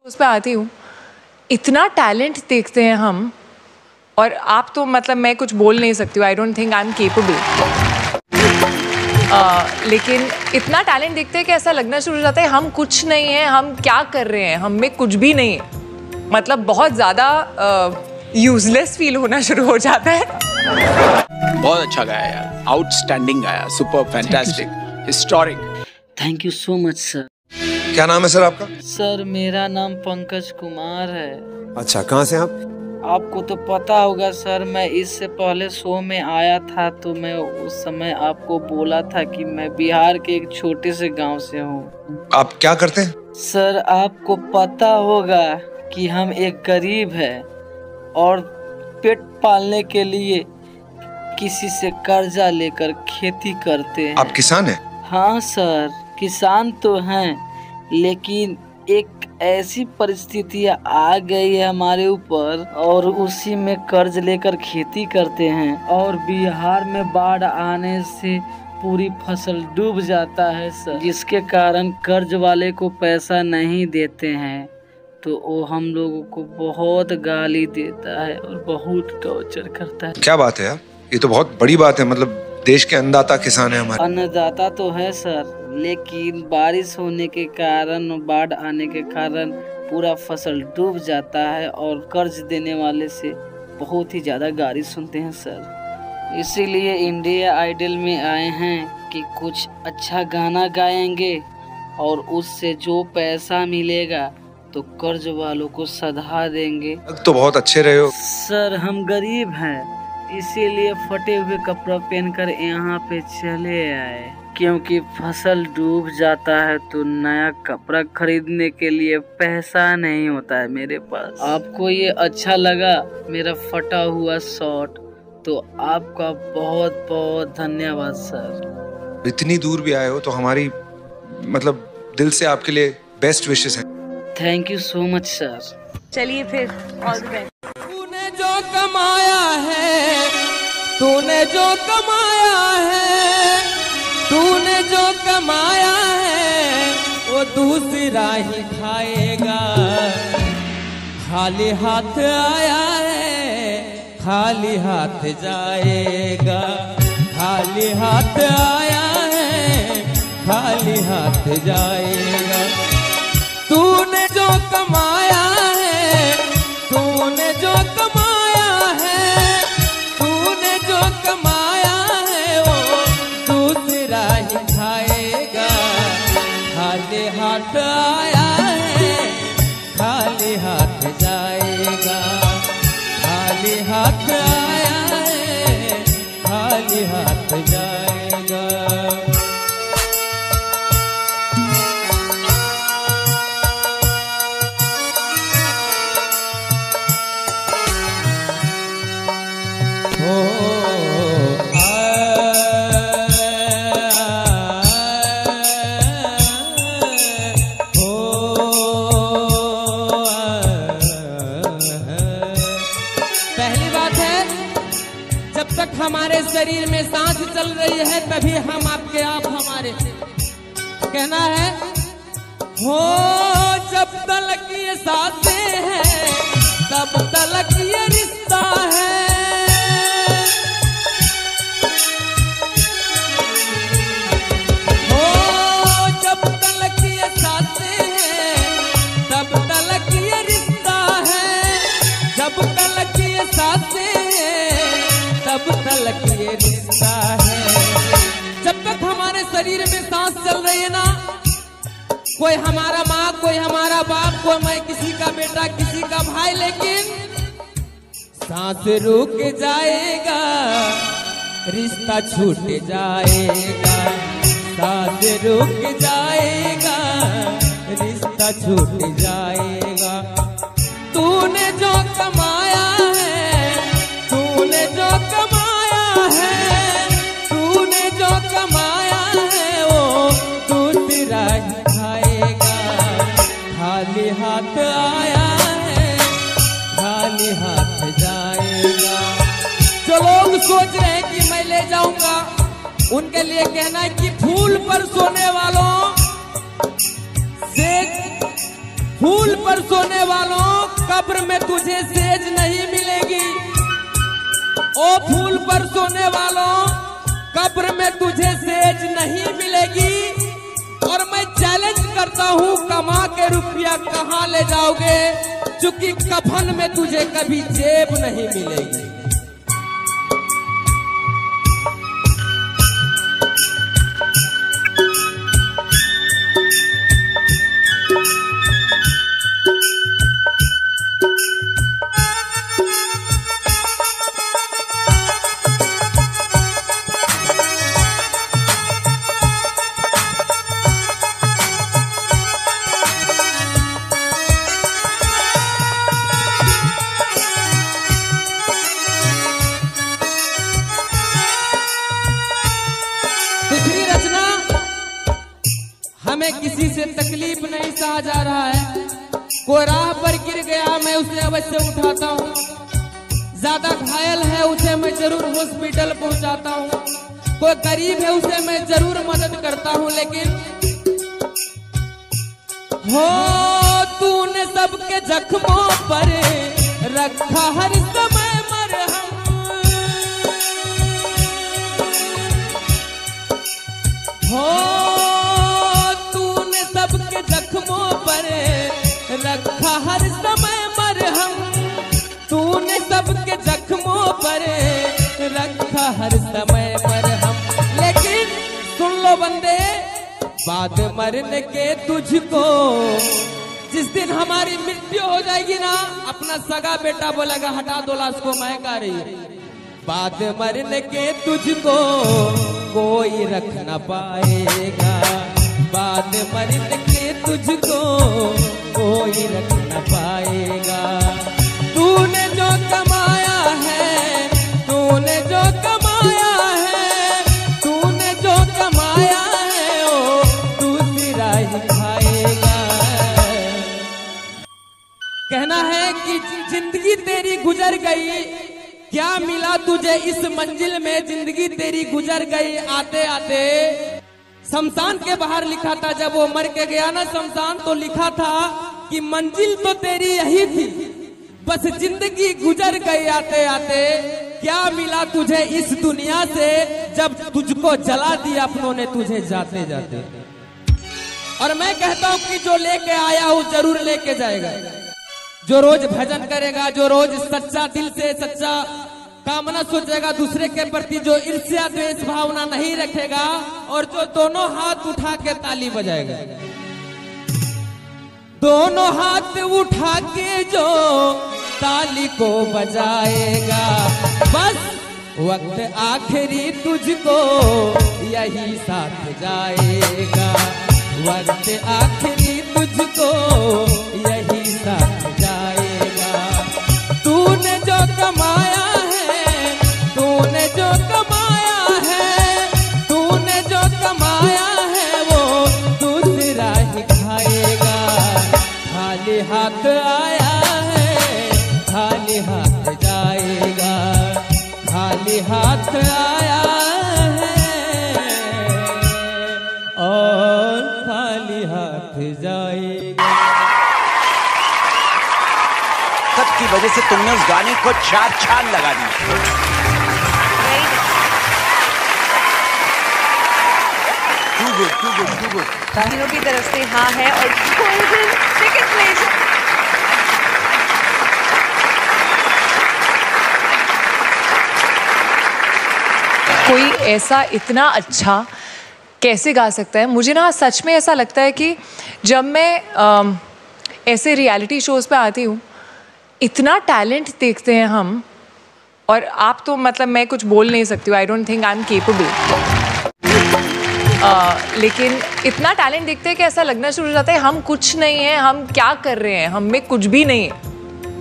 उस पे आती हूँ, इतना टैलेंट देखते हैं हम, और आप तो मतलब मैं कुछ बोल नहीं सकती हूँ, I don't think I am capable, लेकिन इतना टैलेंट देखते हैं कि ऐसा लगना शुरू हो जाता है हम कुछ नहीं है, हम क्या कर रहे हैं, हम में कुछ भी नहीं है, मतलब बहुत ज़्यादा यूजलेस फील होना शुरू हो जाता है। बहुत अच्छा गाया यार, आउटस्टैंडिंग गाया, super, fantastic, historic. Thank you so much sir. क्या नाम है सर आपका? सर मेरा नाम पंकज कुमार है। अच्छा, कहाँ से आप? आपको तो पता होगा सर, मैं इससे पहले शो में आया था तो मैं उस समय आपको बोला था कि मैं बिहार के एक छोटे से गांव से हूँ। आप क्या करते हैं? सर आपको पता होगा कि हम एक गरीब है और पेट पालने के लिए किसी से कर्जा लेकर खेती करते हैं। आप किसान हैं? हाँ सर, किसान तो हैं, लेकिन एक ऐसी परिस्थितियाँ आ गई है हमारे ऊपर और उसी में कर्ज लेकर खेती करते हैं, और बिहार में बाढ़ आने से पूरी फसल डूब जाता है सर, जिसके कारण कर्ज वाले को पैसा नहीं देते हैं तो वो हम लोगों को बहुत गाली देता है और बहुत टॉर्चर करता है। क्या बात है यार, ये तो बहुत बड़ी बात है, मतलब देश के अन्नदाता किसान है हमारे। अन्नदाता तो है सर, लेकिन बारिश होने के कारण, बाढ़ आने के कारण पूरा फसल डूब जाता है और कर्ज देने वाले से बहुत ही ज़्यादा गाली सुनते हैं सर। इसीलिए इंडिया आइडल में आए हैं कि कुछ अच्छा गाना गाएंगे और उससे जो पैसा मिलेगा तो कर्ज वालों को सधा देंगे। तो बहुत अच्छे रहे हो सर। हम गरीब हैं, इसीलिए फटे हुए कपड़ा पहनकर यहाँ पे चले आए, क्योंकि फसल डूब जाता है तो नया कपड़ा खरीदने के लिए पैसा नहीं होता है मेरे पास। आपको ये अच्छा लगा मेरा फटा हुआ शर्ट, तो आपका बहुत बहुत धन्यवाद सर। इतनी दूर भी आए हो तो हमारी मतलब दिल से आपके लिए बेस्ट विशेस हैं। Thank you so much sir. चलिए फिर, ऑल द बेस्ट। तूने जो कमाया है, तूने जो कमाया है, तूने जो कमाया है वो दूसरा ही खाएगा। खाली हाथ आया है, खाली हाथ जाएगा। खाली हाथ आया है, खाली हाथ जाएगा। तूने जो कमाया है, तूने जो कमाया है, तूने जो कमाया है वो दूसरा ही खाएगा। खाली हाथ आया है, खाली हाथ जाएगा। खाली हाथ आया है, खाली हाथ जाएगा। हमारे शरीर में सांस चल रही है तभी हम आपके आप हमारे। कहना है हो जब तलक ये सांसें हैं तब तलक ये रिश्ता है। हो जब तलक ये सांसें हैं तब तलक ये रिश्ता है। जब तलक ये सांसें तब तलक ये रिश्ता है। जब तक हमारे शरीर में सांस चल रही है ना, कोई हमारा माँ, कोई हमारा बाप, कोई मैं किसी का बेटा, किसी का भाई, लेकिन सांस रुक जाएगा, रिश्ता छूट जाएगा। सांस रुक जाएगा, रिश्ता छूट जाएगा। तूने जो कमाया है, तूने जो कमाया है, तूने जो कमाया है वो दूसरा ही खाएगा। खाली हाथ आया है, खाली हाथ जाएगा। जो लोग सोच रहे हैं कि मैं ले जाऊंगा, उनके लिए कहना है कि फूल पर सोने वालों से फूल पर सोने वालों कब्र में तुझे सेज नहीं मिलेगी। ओ फूल पर सोने वालों कब्र में तुझे सेज नहीं मिलेगी। और मैं चैलेंज करता हूँ, कमा के रुपया कहाँ ले जाओगे, चूंकि कफन में तुझे कभी जेब नहीं मिलेगी। दूसरी रचना, हमें किसी से तकलीफ नहीं सहा जा रहा है। कोई राह पर गिर गया, मैं उसे अवश्य उठाता हूँ। ज्यादा घायल है, उसे मैं जरूर हॉस्पिटल पहुंचाता हूँ। कोई गरीब है, उसे मैं जरूर मदद करता हूँ। लेकिन हो तूने सबके जख्मों पर रखा हर समय मरहम। हो तूने सबके जख्मों पर रखा हर समय मरहम। तूने सबके जख्मों पर रखा हर समय मरहम। लेकिन सुन लो बंदे, बाद मरने के तुझको, जिस दिन हमारी मृत्यु हो जाएगी ना, अपना सगा बेटा बोलेगा हटा दो लाश को, मैं गा रही है। बाद मरने के तुझको कोई रख न पाएगा। बाद मरने के तुझको कोई रख न पाएगा। तूने जो कमाया है, तूने जो कमाया है, तूने जो कमाया है, ओ दूसरा ही खाएगा। कहना है कि जिंदगी तेरी गुजर गई, क्या मिला तुझे इस मंजिल में, जिंदगी तेरी गुजर गई आते आते। शमशान के बाहर लिखा था, जब वो मर के गया ना शमशान, तो लिखा था कि मंजिल तो तेरी यही थी, बस जिंदगी गुजर गई आते आते। क्या मिला तुझे इस दुनिया से, जब तुझको जला दिया अपनों ने तुझे जाते जाते। और मैं कहता हूँ कि जो लेके आया वो जरूर लेके जाएगा। जो रोज भजन करेगा, जो रोज सच्चा दिल से सच्चा कामना सोचेगा दूसरे के प्रति, जो ईर्ष्या द्वेष भावना नहीं रखेगा, और जो दोनों हाथ उठा के ताली बजाएगा, दोनों हाथ उठा के जो ताली को बजाएगा, बस वक्त आखिरी तुझको यही साथ जाएगा। वक्त आखिरी तुझको यही साथ जाएगा। तूने जो कमाया है, तूने जो कमाया है, तूने जो कमाया है, वो दूसरा ही खाएगा। खाली हाथ आया है, खाली हाथ जाएगा। खाली हाथ आया है और खाली हाथ जाएगा। सब की वजह से तुमने उस गाने को 4 चांद लगा दी। Too good, too good, too good. तीनों की तरफ से हाँ है और golden ticket please। कोई ऐसा इतना अच्छा कैसे गा सकता है? मुझे ना सच में ऐसा लगता है कि जब मैं ऐसे रियलिटी शोज़ पे आती हूँ, इतना टैलेंट देखते हैं हम, और आप तो मतलब मैं कुछ बोल नहीं सकती हूँ, I don't think I am capable. लेकिन इतना टैलेंट देखते हैं कि ऐसा लगना शुरू हो जाता है हम कुछ नहीं हैं, हम क्या कर रहे हैं, हम में कुछ भी नहीं है।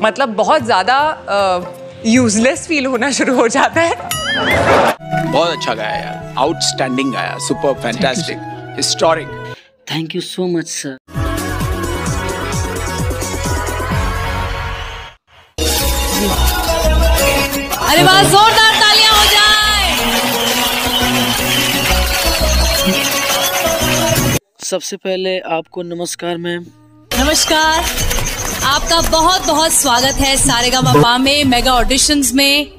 मतलब बहुत ज़्यादा यूजलेस फील होना शुरू हो जाता है। बहुत अच्छा गाया यार, आउटस्टैंडिंग गाया, super fantastic, historic. Thank you so much sir. अरे वाह, जोरदार तालियां हो जाए। सबसे पहले आपको नमस्कार मैम। नमस्कार, आपका बहुत बहुत स्वागत है सारेगामापा में मेगा ऑडिशंस में।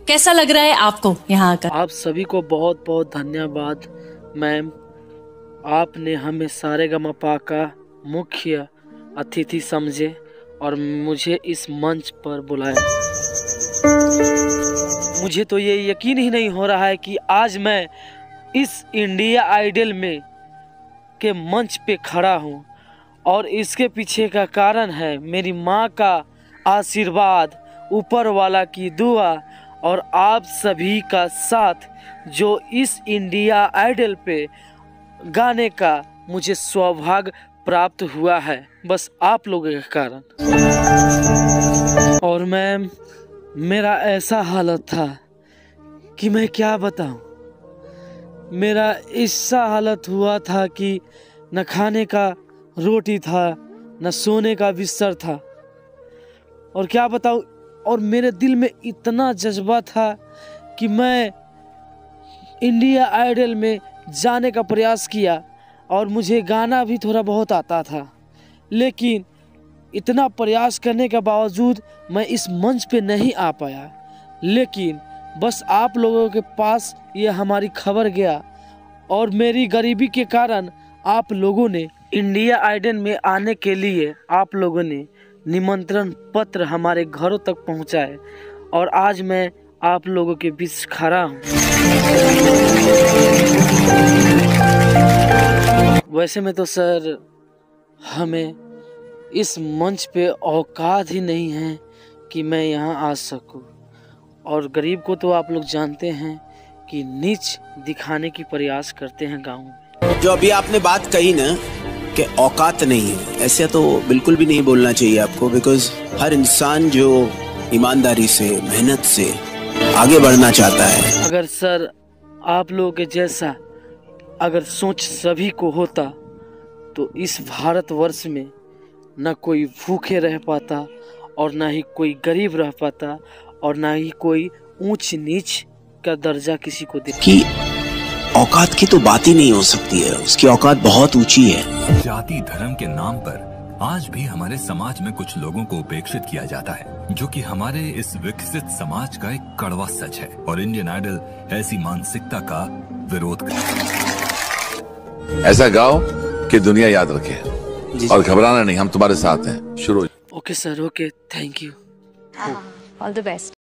कैसा लग रहा है आपको यहाँ आकर? आप सभी को बहुत बहुत धन्यवाद मैम, आपने हमें सारेगामापा का मुख्य अतिथि समझे और मुझे इस मंच पर बुलाया। मुझे तो ये यकीन ही नहीं हो रहा है कि आज मैं इस इंडिया आइडल में के मंच पे खड़ा हूँ और इसके पीछे का कारण है मेरी माँ का आशीर्वाद, ऊपर वाला की दुआ और आप सभी का साथ, जो इस इंडिया आइडल पे गाने का मुझे सौभाग्य प्राप्त हुआ है बस आप लोगों के कारण। और मैम, मेरा ऐसा हालत था कि मैं क्या बताऊं, मेरा ऐसा हालत हुआ था कि न खाने का रोटी था, न सोने का बिस्तर था, और क्या बताऊं, और मेरे दिल में इतना जज्बा था कि मैं इंडिया आइडल में जाने का प्रयास किया और मुझे गाना भी थोड़ा बहुत आता था, लेकिन इतना प्रयास करने के बावजूद मैं इस मंच पे नहीं आ पाया। लेकिन बस आप लोगों के पास ये हमारी खबर गया और मेरी गरीबी के कारण आप लोगों ने इंडिया आइडल में आने के लिए आप लोगों ने निमंत्रण पत्र हमारे घरों तक पहुंचाए और आज मैं आप लोगों के बीच खड़ा हूं। वैसे में तो सर हमें इस मंच पे औकात ही नहीं है कि मैं यहाँ आ सकूं, और गरीब को तो आप लोग जानते हैं कि नीच दिखाने की प्रयास करते हैं गाँव में। जो अभी आपने बात कही ना कि औकात नहीं है, ऐसे तो बिल्कुल भी नहीं बोलना चाहिए आपको, बिकॉज हर इंसान जो ईमानदारी से, मेहनत से आगे बढ़ना चाहता है। अगर सर आप लोगों के जैसा अगर सोच सभी को होता तो इस भारतवर्ष में न कोई भूखे रह पाता और ना ही कोई गरीब रह पाता और ना ही कोई ऊंच नीच का दर्जा किसी को दे। कि औकात की तो बात ही नहीं हो सकती है, उसकी औकात बहुत ऊंची है। जाति धर्म के नाम पर आज भी हमारे समाज में कुछ लोगों को उपेक्षित किया जाता है, जो कि हमारे इस विकसित समाज का एक कड़वा सच है, और इंडियन आइडल ऐसी मानसिकता का विरोध करता है। ऐसा गाओ कि दुनिया याद रखे और घबराना नहीं, हम तुम्हारे साथ हैं। शुरू। Okay sir, okay, thank you. All the best.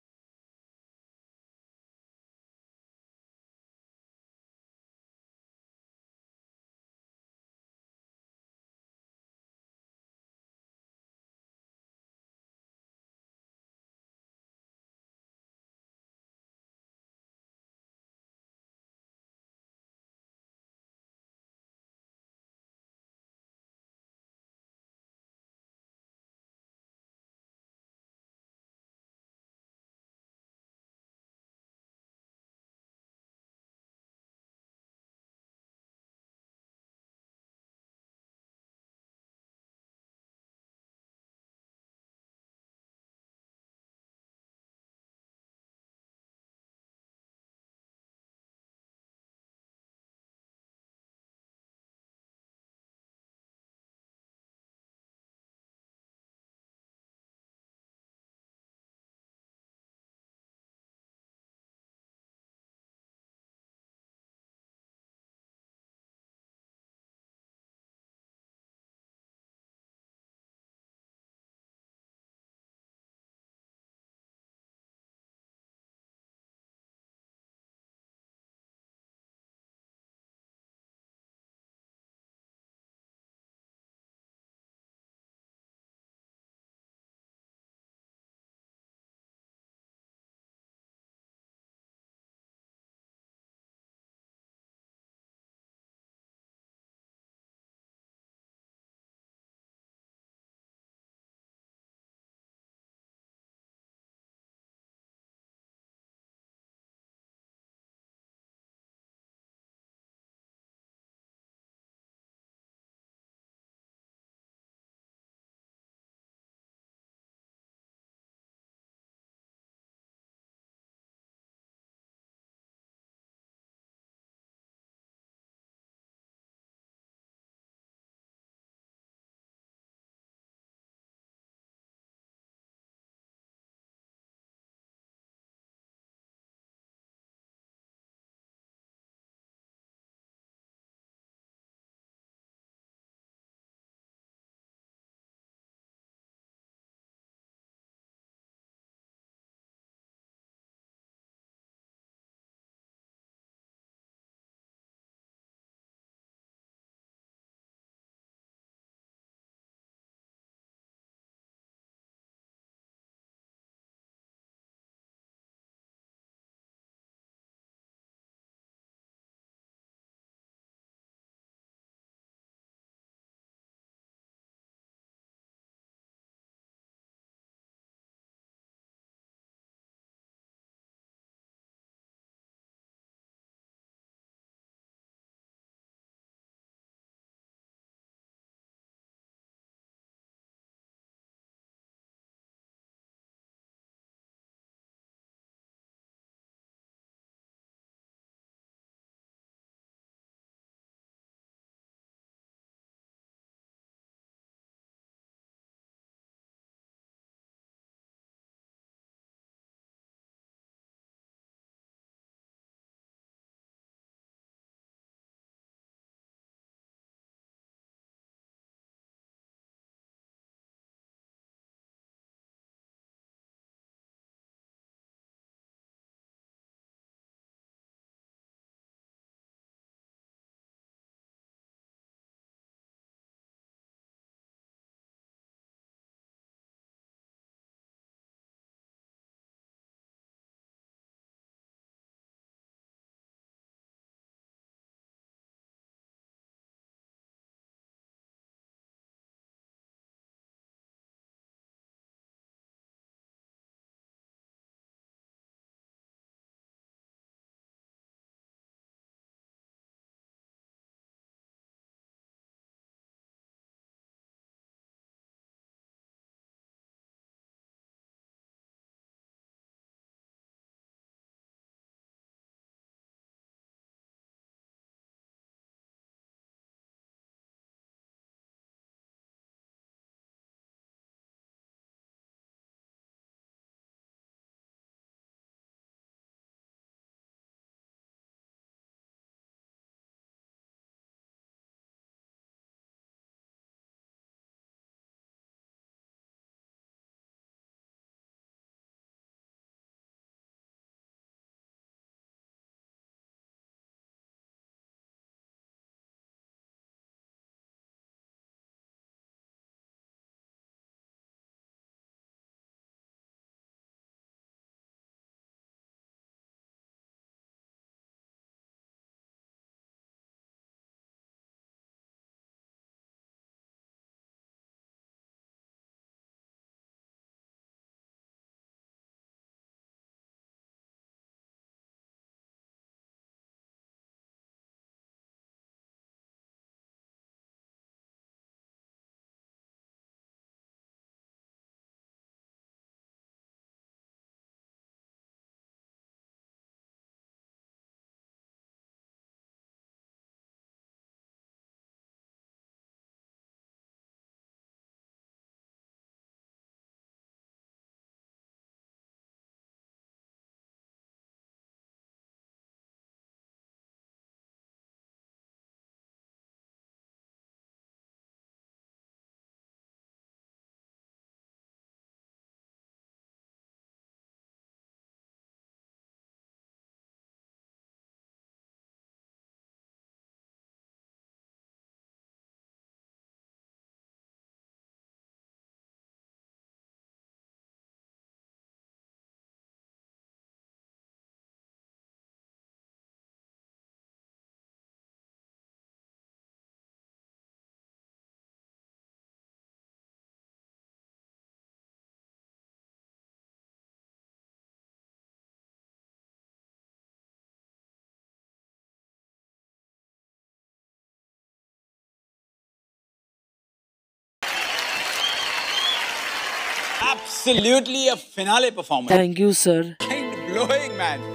Absolutely a finale performance. Thank you sir. Mind blowing, man.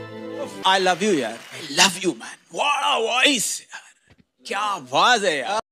I love you, यार. I love you, man. What a voice. क्या आवाज है यार.